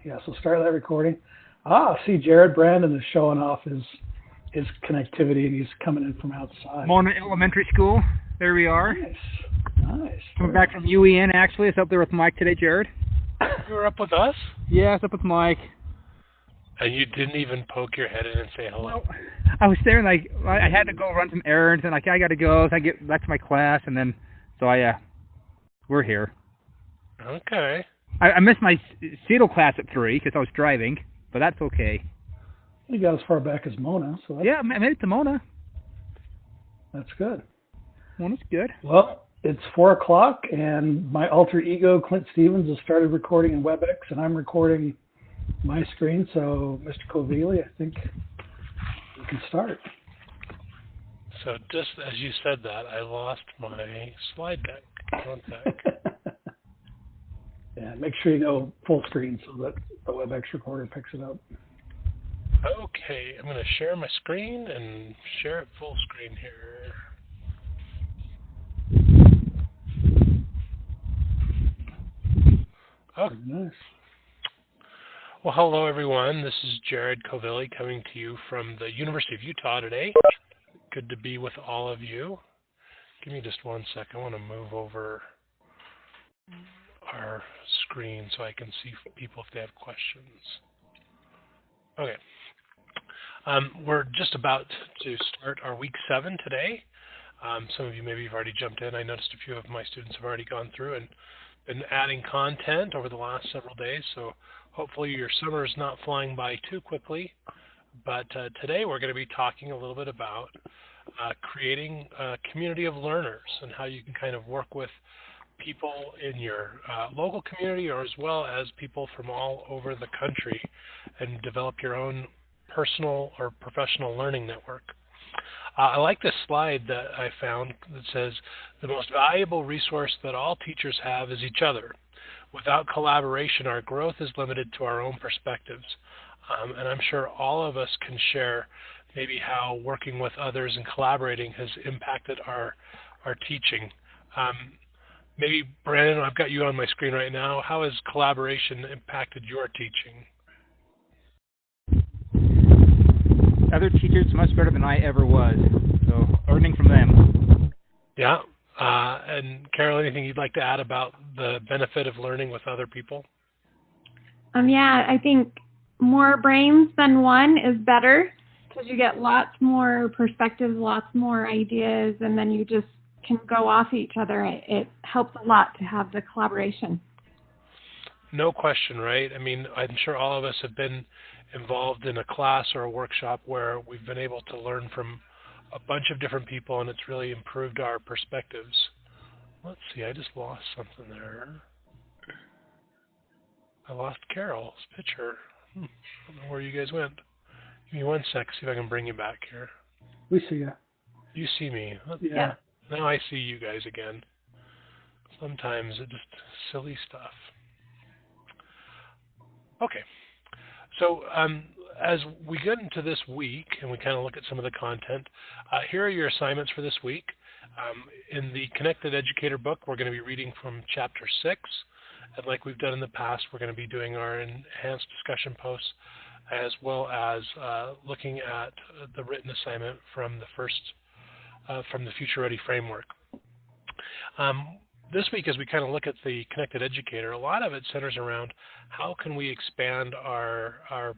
Yeah, so start that recording. See, Jared Brandon is showing off his connectivity, and he's coming in from outside. Mona Elementary School. There we are. Nice. Coming back from UEN, actually. It's up there with Mike today, Jared. You were up with us? Yeah, it's up with Mike. And you didn't even poke your head in and say hello? No. I was there, and I had to go run some errands, and I got to go. So I get back to my class, and then, we're here. Okay. I missed my CETL class at 3 because I was driving, but that's okay. You got as far back as Mona, so I made it to Mona. That's good. Mona's good. Well, it's 4 o'clock, and my alter ego, Clint Stevens, has started recording in WebEx, and I'm recording my screen. So, Mr. Kovili, I think we can start. So, just as you said that, I lost my slide deck. One sec. Yeah, make sure you go full screen so that the WebEx recorder picks it up. Okay, I'm going to share my screen and share it full screen here. Oh, nice. Well, hello everyone. This is Jared Kovili coming to you from the University of Utah today. Good to be with all of you. Give me just 1 second. I want to move over our screen so I can see people if they have questions. Okay. We're just about to start our week 7 today. Some of you maybe have already jumped in. I noticed a few of my students have already gone through and been adding content over the last several days, so hopefully your summer is not flying by too quickly. But today we're going to be talking a little bit about creating a community of learners and how you can kind of work with people in your local community or as well as people from all over the country and develop your own personal or professional learning network. I like this slide that I found that says, the most valuable resource that all teachers have is each other. Without collaboration, our growth is limited to our own perspectives. And I'm sure all of us can share maybe how working with others and collaborating has impacted our teaching. Maybe, Brandon, I've got you on my screen right now. How has collaboration impacted your teaching? Other teachers much better than I ever was, so learning from them. Yeah. And Carol, anything you'd like to add about the benefit of learning with other people? I think more brains than one is better because you get lots more perspectives, lots more ideas, and then you just can go off each other. It helps a lot to have the collaboration. No question, right? I mean, I'm sure all of us have been involved in a class or a workshop where we've been able to learn from a bunch of different people, and it's really improved our perspectives. Let's see, I just lost something there. I lost Carol's picture. I don't know where you guys went. Give me 1 sec, see if I can bring you back here. We see you. You see me. Yeah. Now I see you guys again. Sometimes it's just silly stuff. Okay. So as we get into this week and we kind of look at some of the content, here are your assignments for this week. In the Connected Educator book, we're going to be reading from Chapter 6. And like we've done in the past, we're going to be doing our enhanced discussion posts as well as looking at the written assignment from the Future Ready framework. This week, as we kind of look at the Connected Educator, a lot of it centers around how can we expand our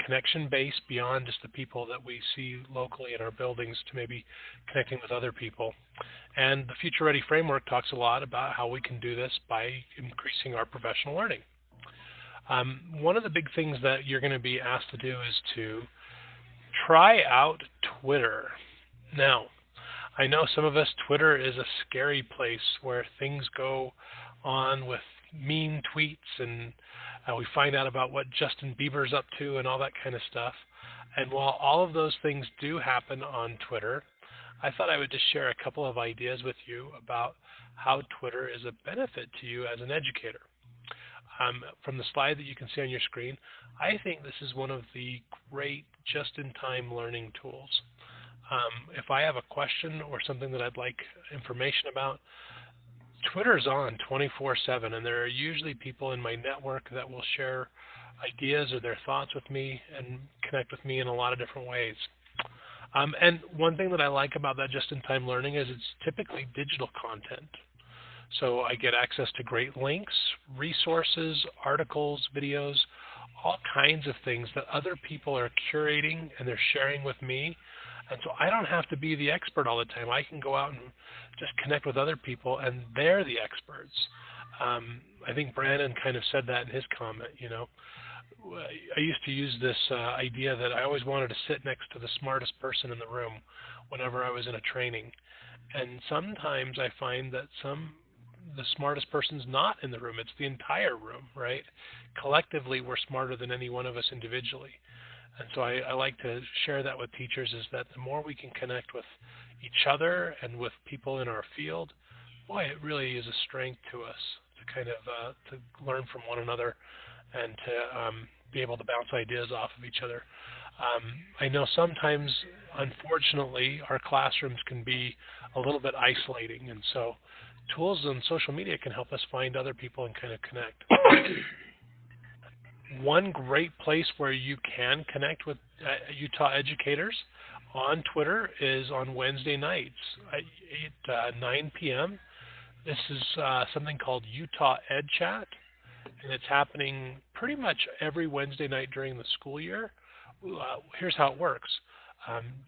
connection base beyond just the people that we see locally in our buildings to maybe connecting with other people. And the Future Ready framework talks a lot about how we can do this by increasing our professional learning. One of the big things that you're going to be asked to do is to try out Twitter. Now, I know some of us, Twitter is a scary place where things go on with mean tweets and we find out about what Justin Bieber's up to and all that kind of stuff. And while all of those things do happen on Twitter, I thought I would just share a couple of ideas with you about how Twitter is a benefit to you as an educator. From the slide that you can see on your screen, I think this is one of the great just-in-time learning tools. If I have a question or something that I'd like information about, Twitter's on 24/7, and there are usually people in my network that will share ideas or their thoughts with me and connect with me in a lot of different ways. And one thing that I like about that just-in-time learning is it's typically digital content. So I get access to great links, resources, articles, videos, all kinds of things that other people are curating and they're sharing with me. And so I don't have to be the expert all the time. I can go out and just connect with other people, and they're the experts. I think Brandon kind of said that in his comment. I used to use this idea that I always wanted to sit next to the smartest person in the room whenever I was in a training. And sometimes I find that the smartest person's not in the room. It's the entire room, right? Collectively, we're smarter than any one of us individually. And so I like to share that with teachers, is that the more we can connect with each other and with people in our field, boy, it really is a strength to us to kind of to learn from one another and to be able to bounce ideas off of each other. I know sometimes, unfortunately, our classrooms can be a little bit isolating, and so tools on social media can help us find other people and kind of connect. One great place where you can connect with Utah educators on Twitter is on Wednesday nights at 9 p.m. This is something called Utah Ed Chat, and it's happening pretty much every Wednesday night during the school year. Here's how it works.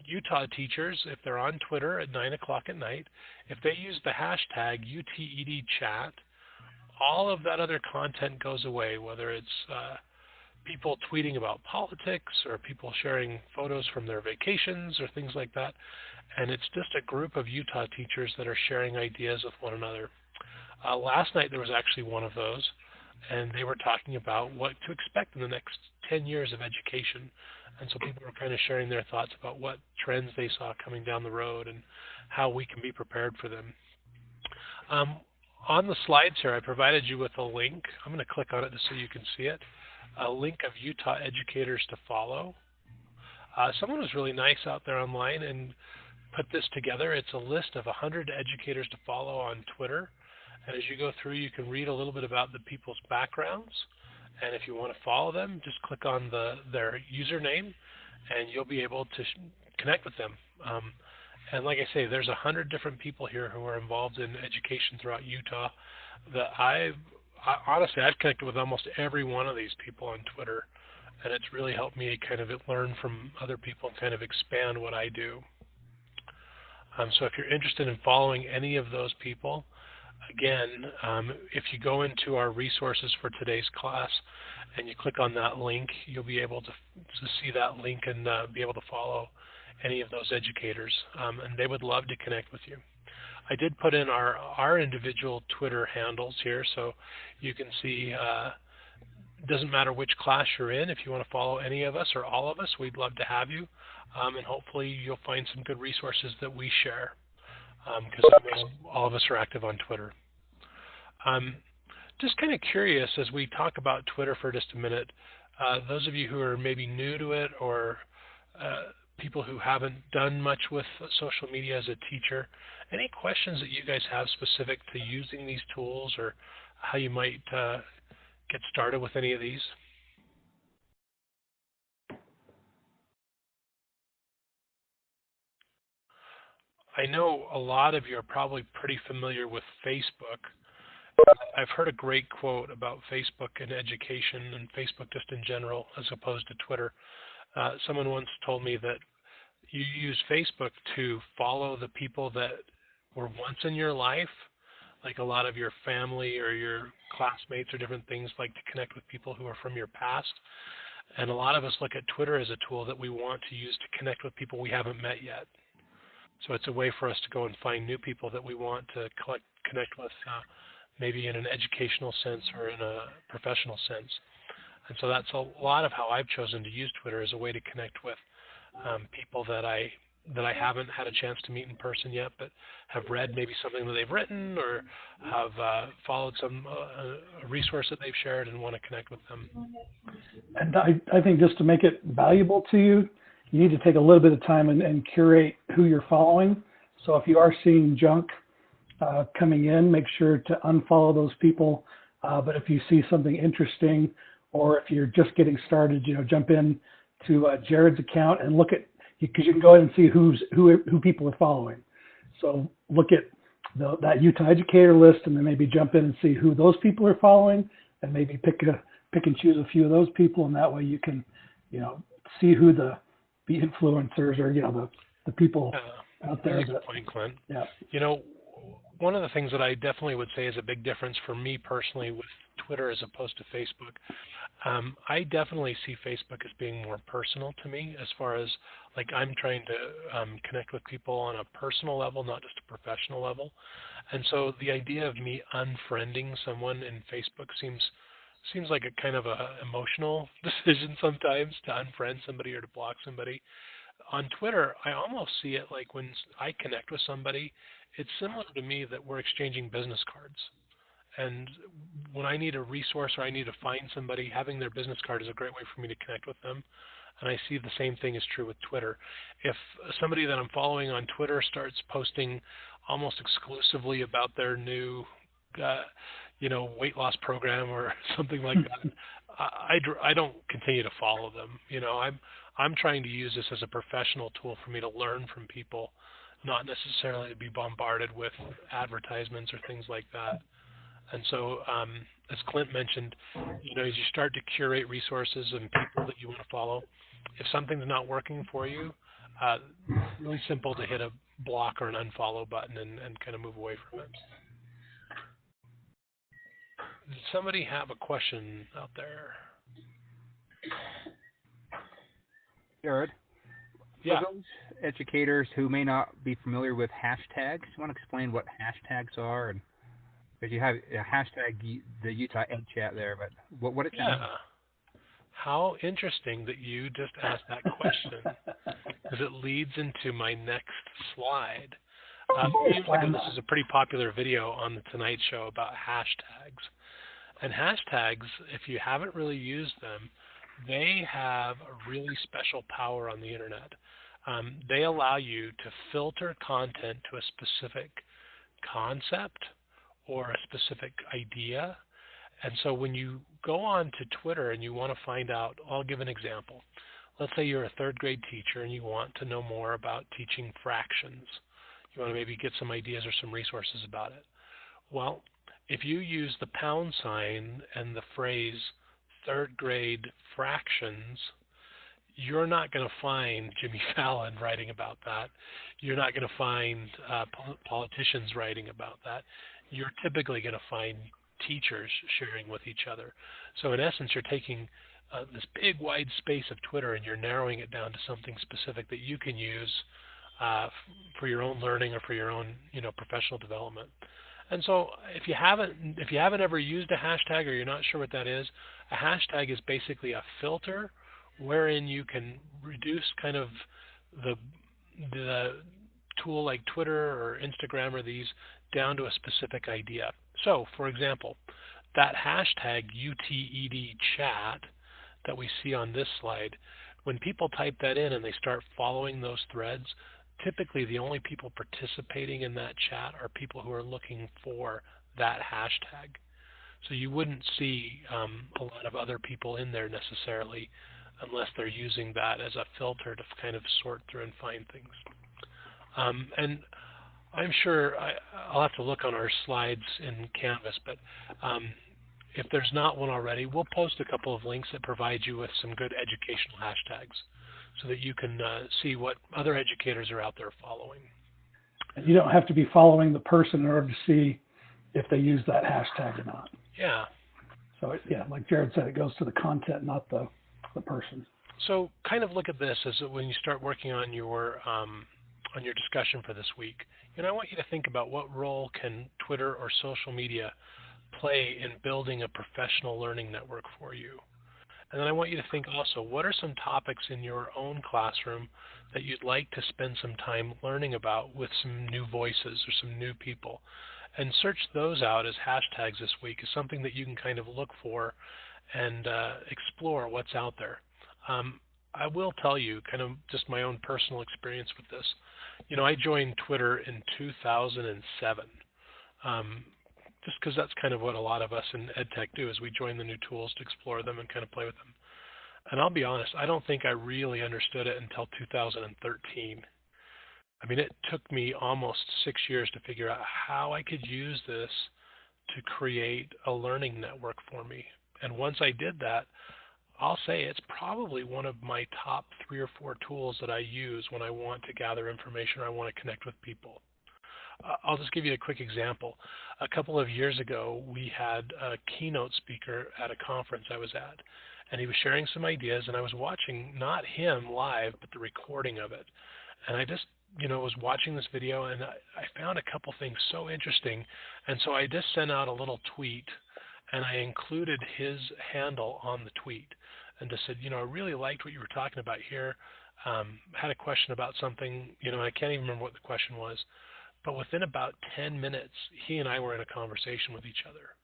Utah teachers, if they're on Twitter at 9 o'clock at night, if they use the hashtag UTEDchat, all of that other content goes away, whether it's people tweeting about politics or people sharing photos from their vacations or things like that. And it's just a group of Utah teachers that are sharing ideas with one another. Last night there was actually one of those, and they were talking about what to expect in the next 10 years of education. And so people were kind of sharing their thoughts about what trends they saw coming down the road and how we can be prepared for them. On the slides here, I provided you with a link. I'm going to click on it just so you can see it. A link of Utah educators to follow. Someone was really nice out there online and put this together. It's a list of 100 educators to follow on Twitter. And as you go through, you can read a little bit about the people's backgrounds. And if you want to follow them, just click on their username, and you'll be able to connect with them. And like I say, there's 100 different people here who are involved in education throughout Utah. That honestly, I've connected with almost every one of these people on Twitter, and it's really helped me kind of learn from other people and kind of expand what I do. So if you're interested in following any of those people, again, if you go into our resources for today's class and you click on that link, you'll be able to see that link and be able to follow any of those educators, and they would love to connect with you. I did put in our individual Twitter handles here, so you can see it doesn't matter which class you're in. If you want to follow any of us or all of us, we'd love to have you, and hopefully you'll find some good resources that we share, because all of us are active on Twitter. Just kind of curious, as we talk about Twitter for just a minute, those of you who are maybe new to it or people who haven't done much with social media as a teacher, any questions that you guys have specific to using these tools or how you might get started with any of these? I know a lot of you are probably pretty familiar with Facebook. I've heard a great quote about Facebook and education and Facebook just in general as opposed to Twitter. Someone once told me that you use Facebook to follow the people that were once in your life, like a lot of your family or your classmates or different things, like to connect with people who are from your past. And a lot of us look at Twitter as a tool that we want to use to connect with people we haven't met yet. So it's a way for us to go and find new people that we want to connect with, maybe in an educational sense or in a professional sense. And so that's a lot of how I've chosen to use Twitter as a way to connect with people that I haven't had a chance to meet in person yet, but have read maybe something that they've written or have followed some a resource that they've shared and want to connect with them. And I think just to make it valuable to you, you need to take a little bit of time and curate who you're following. So if you are seeing junk coming in, make sure to unfollow those people. But if you see something interesting, or if you're just getting started, jump in to Jared's account and look at, because you can go ahead and see who people are following. So look at that Utah Educator list, and then maybe jump in and see who those people are following, and maybe pick and choose a few of those people, and that way you can, see who the influencers or the people out there. That's a good point, Clint. Yeah. One of the things that I definitely would say is a big difference for me personally with Twitter as opposed to Facebook. I definitely see Facebook as being more personal to me, as far as like I'm trying to connect with people on a personal level, not just a professional level. And so the idea of me unfriending someone in Facebook seems like a kind of a emotional decision sometimes, to unfriend somebody or to block somebody. On Twitter, I almost see it like when I connect with somebody, it's similar to me that we're exchanging business cards. And when I need a resource or I need to find somebody, having their business card is a great way for me to connect with them. And I see the same thing is true with Twitter. If somebody that I'm following on Twitter starts posting almost exclusively about their new, weight loss program or something like that, I don't continue to follow them. I'm trying to use this as a professional tool for me to learn from people, not necessarily to be bombarded with advertisements or things like that. And so, as Clint mentioned, as you start to curate resources and people that you want to follow, if something's not working for you, really simple to hit a block or an unfollow button and kind of move away from it. Did somebody have a question out there? Jared? Yeah. For those educators who may not be familiar with hashtags, you want to explain what hashtags are? And because you have a hashtag, the Utah Ed Chat there, but what is that? Yeah. How interesting that you just asked that question, because it leads into my next slide. This is a pretty popular video on the Tonight Show about hashtags. And hashtags, if you haven't really used them, they have a really special power on the internet. They allow you to filter content to a specific concept or a specific idea. And so when you go on to Twitter and you want to find out, I'll give an example. Let's say you're a third grade teacher and you want to know more about teaching fractions. You want to maybe get some ideas or some resources about it. Well, if you use the pound sign and the phrase third grade fractions, you're not going to find Jimmy Fallon writing about that. You're not going to find politicians writing about that. You're typically going to find teachers sharing with each other. So in essence, you're taking this big wide space of Twitter and you're narrowing it down to something specific that you can use for your own learning or for your own professional development. And so if you haven't ever used a hashtag or you're not sure what that is, a hashtag is basically a filter wherein you can reduce kind of the tool like Twitter or Instagram or these down to a specific idea. So, for example, that hashtag UTED chat that we see on this slide, when people type that in and they start following those threads, typically the only people participating in that chat are people who are looking for that hashtag. So you wouldn't see a lot of other people in there necessarily unless they're using that as a filter to kind of sort through and find things. And I'm sure I'll have to look on our slides in Canvas, but if there's not one already, we'll post a couple of links that provide you with some good educational hashtags so that you can see what other educators are out there following. And you don't have to be following the person in order to see if they use that hashtag or not. Yeah. So, like Jared said, it goes to the content, not the person. So kind of look at this as when you start working on your discussion for this week. I want you to think about what role can Twitter or social media play in building a professional learning network for you. And then I want you to think also, what are some topics in your own classroom that you'd like to spend some time learning about with some new voices or some new people? And search those out as hashtags this week as something that you can kind of look for and explore what's out there. I will tell you kind of just my own personal experience with this. I joined Twitter in 2007. just because that's kind of what a lot of us in EdTech do, is we join the new tools to explore them and kind of play with them. And I'll be honest, I don't think I really understood it until 2013. I mean, it took me almost 6 years to figure out how I could use this to create a learning network for me. And once I did that, I'll say it's probably one of my top 3 or 4 tools that I use when I want to gather information or I want to connect with people. I'll just give you a quick example. A couple of years ago, we had a keynote speaker at a conference I was at, and he was sharing some ideas, and I was watching not him live, but the recording of it. And I just, was watching this video, and I found a couple things so interesting, and so I just sent out a little tweet, and I included his handle on the tweet, and just said, I really liked what you were talking about here. Had a question about something, I can't even remember what the question was. But within about 10 minutes, he and I were in a conversation with each other.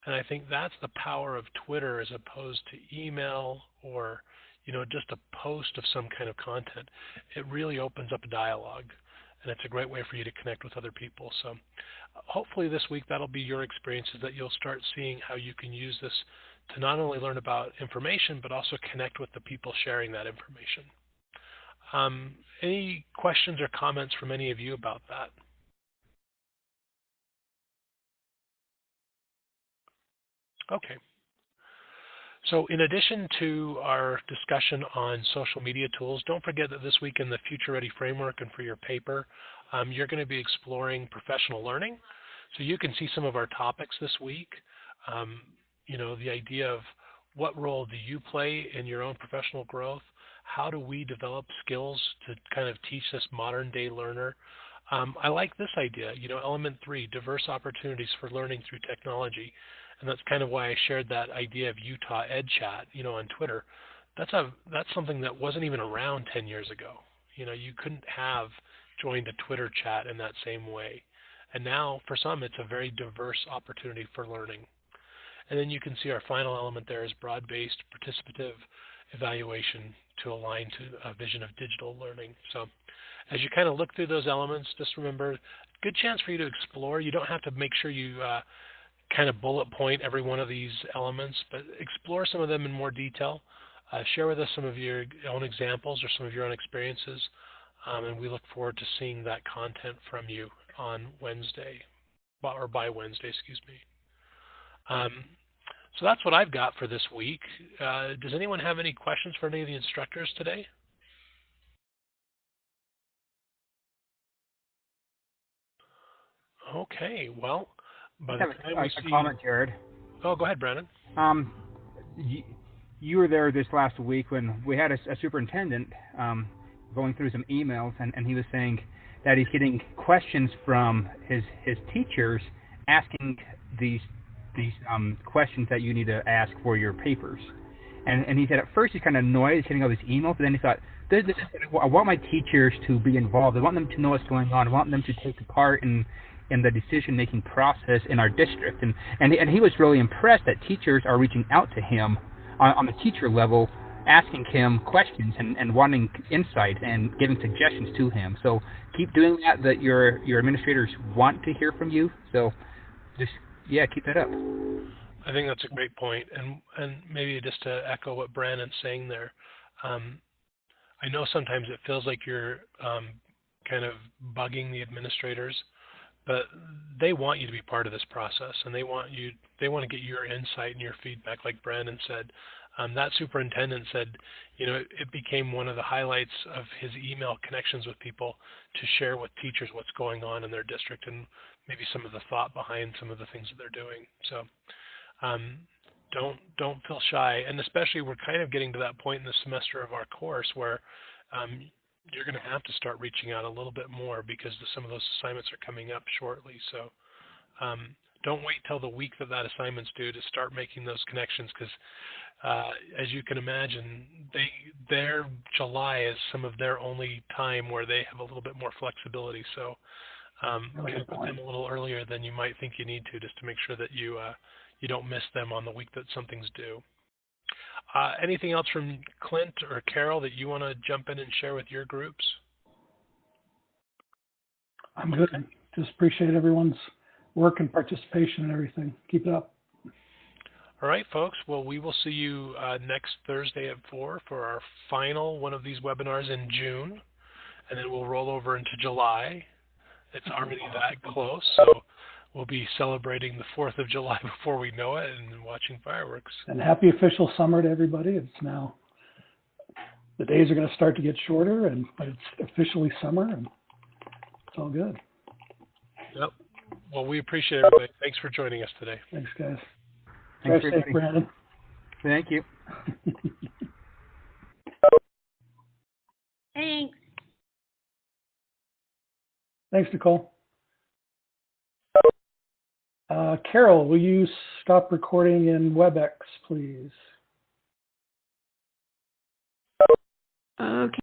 And I think that's the power of Twitter as opposed to email or, just a post of some kind of content. It really opens up a dialogue, and it's a great way for you to connect with other people. So hopefully this week that'll be your experiences, that you'll start seeing how you can use this to not only learn about information, but also connect with the people sharing that information. Any questions or comments from any of you about that? Okay. So in addition to our discussion on social media tools, don't forget that this week in the Future Ready framework and for your paper, you're going to be exploring professional learning. So you can see some of our topics this week. The idea of what role do you play in your own professional growth? How do we develop skills to kind of teach this modern day learner? I like this idea, element 3, diverse opportunities for learning through technology. And that's kind of why I shared that idea of Utah EdChat, on Twitter. That's something that wasn't even around 10 years ago. You couldn't have joined a Twitter chat in that same way. And now, for some, it's a very diverse opportunity for learning. And then you can see our final element there is broad-based participative evaluation to align to a vision of digital learning. So as you kind of look through those elements, just remember, good chance for you to explore. You don't have to make sure you kind of bullet point every one of these elements, but explore some of them in more detail. Share with us some of your own examples or some of your own experiences, and we look forward to seeing that content from you on Wednesday, or by Wednesday, excuse me. So that's what I've got for this week. Does anyone have any questions for any of the instructors today? Okay, well, by the time we see... comment, Jared. Oh, go ahead, Brandon. You were there this last week when we had a superintendent going through some emails, and he was saying that he's getting questions from his teachers asking these questions that you need to ask for your papers. And he said at first he's kind of annoyed he's getting all these emails, but then he thought, I want my teachers to be involved. I want them to know what's going on. I want them to take part in the decision-making process in our district. And he was really impressed that teachers are reaching out to him on the teacher level, asking him questions and wanting insight and giving suggestions to him. So keep doing that your administrators want to hear from you. So just, keep that up. I think that's a great point. And maybe just to echo what Brandon's saying there, I know sometimes it feels like you're kind of bugging the administrators, but they want you to be part of this process, and they want to get your insight and your feedback, like Brandon said. That superintendent said, it became one of the highlights of his email connections with people to share with teachers what's going on in their district and maybe some of the thought behind some of the things that they're doing. So don't feel shy, and especially we're kind of getting to that point in the semester of our course where you're going to have to start reaching out a little bit more because some of those assignments are coming up shortly. So don't wait till the week that assignment's due to start making those connections, because as you can imagine, their July is some of their only time where they have a little bit more flexibility. So kind of put them a little earlier than you might think you need to, just to make sure that you don't miss them on the week that something's due. Anything else from Clint or Carol that you want to jump in and share with your groups? I'm good. Just appreciate everyone's work and participation and everything. Keep it up. All right, folks. Well, we will see you next Thursday at 4 for our final one of these webinars in June, and then we'll roll over into July. It's already that close, so we'll be celebrating the 4th of July before we know it and watching fireworks. And happy official summer to everybody. It's now, the days are going to start to get shorter, but it's officially summer, and it's all good. Yep. Well, we appreciate everybody. Thanks for joining us today. Thanks, guys. Thanks, Drive safe, Brandon. Thank you. Thanks. Thanks, Nicole. Carol, will you stop recording in WebEx, please? Okay.